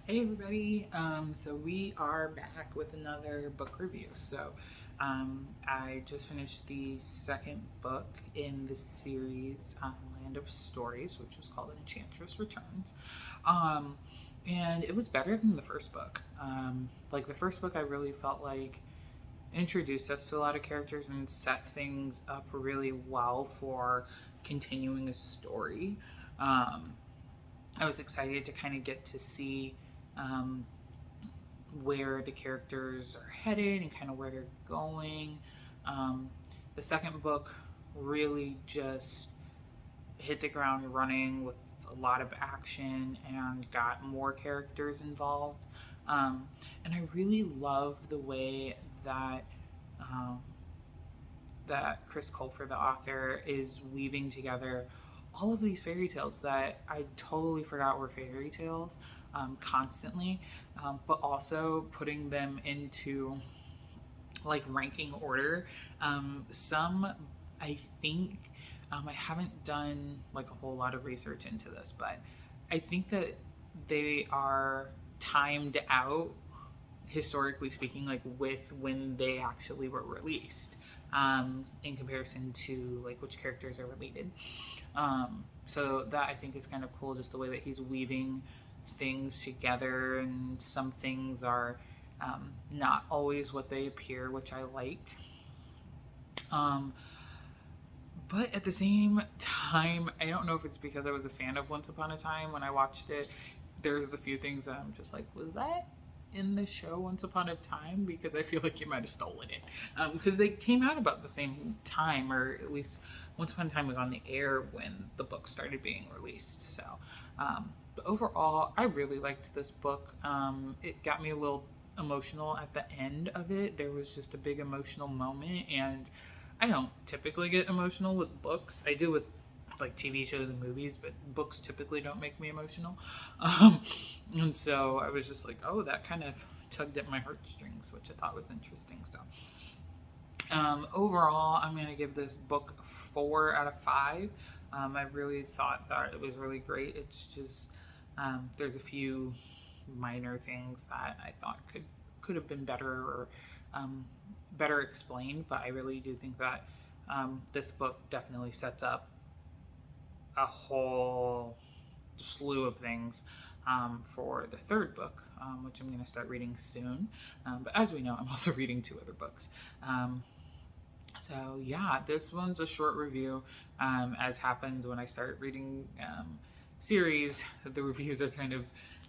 Hey everybody, so we are back with another book review. I just finished the second book in the series, Land of Stories, which was called Enchantress Returns. Um, and it was better than the first book. Like the first book, I really felt like introduced us to a lot of characters and set things up really well for continuing a story. Um, I was excited to kind of get to see um, where the characters are headed and kind of where they're going. Um, the second book really just hit the ground running with a lot of action and got more characters involved. And I really love the way that um, that Chris Colfer, the author, is weaving together all of these fairy tales that I totally forgot were fairy tales constantly, but also putting them into like ranking order. Some, I think, I haven't done like a whole lot of research into this, but I think that they are timed out historically speaking, like with when they actually were released, in comparison to like which characters are related. So that I think is kind of cool, just the way that he's weaving things together, and some things are not always what they appear, which I like. Um, but at the same time, I don't know if it's because I was a fan of Once Upon a Time when I watched it. There's a few things that I'm just like, was that in the show Once Upon a Time? Because I feel like you might have stolen it. Because they came out about the same time, or at least Once Upon a Time was on the air when the book started being released. But overall, I really liked this book. It got me a little emotional at the end of it. There was just a big emotional moment, and I don't typically get emotional with books. I do with like TV shows and movies, but books typically don't make me emotional. Um, and so I was just like, oh, that kind of tugged at my heartstrings, which I thought was interesting. Overall, I'm going to give this book 4 out of 5. I really thought that it was really great. It's just there's a few minor things that I thought could have been better, or um, better explained. But I really do think that this book definitely sets up a whole slew of things for the third book, which I'm going to start reading soon. But as we know, I'm also reading 2 other books. So yeah, this one's a short review. As happens when I start reading series, the reviews are kind of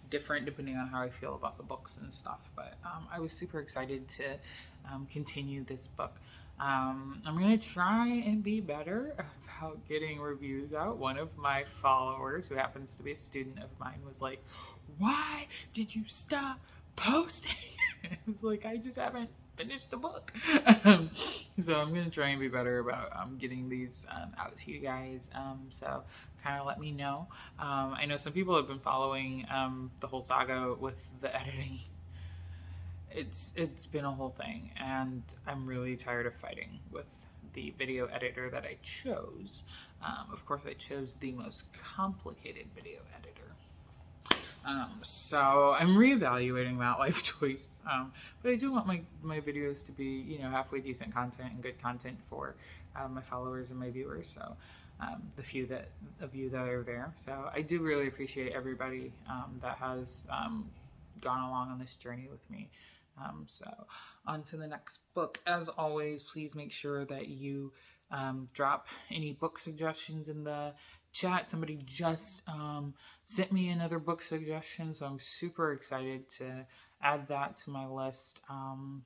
different depending on how I feel about the books and stuff. But I was super excited to continue this book. I'm gonna try and be better about getting reviews out. One of my followers, who happens to be a student of mine, was like, "Why did you stop posting?" I was like, "I just haven't finished the book." So I'm gonna try and be better about getting these out to you guys. So kind of let me know. I know some people have been following the whole saga with the editing. It's been a whole thing, and I'm really tired of fighting with the video editor that I chose. Of course, I chose the most complicated video editor. So I'm reevaluating that life choice. But I do want my videos to be, halfway decent content and good content for my followers and my viewers. So the few of you that are there. So I do really appreciate everybody that has gone along on this journey with me. So on to the next book. As always, please make sure that you drop any book suggestions in the chat. Somebody just sent me another book suggestion, so I'm super excited to add that to my list.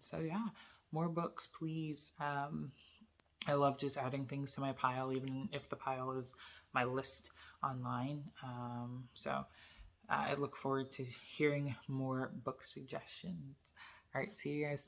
So yeah, more books, please. I love just adding things to my pile, even if the pile is my list online. So I look forward to hearing more book suggestions. All right, see you guys.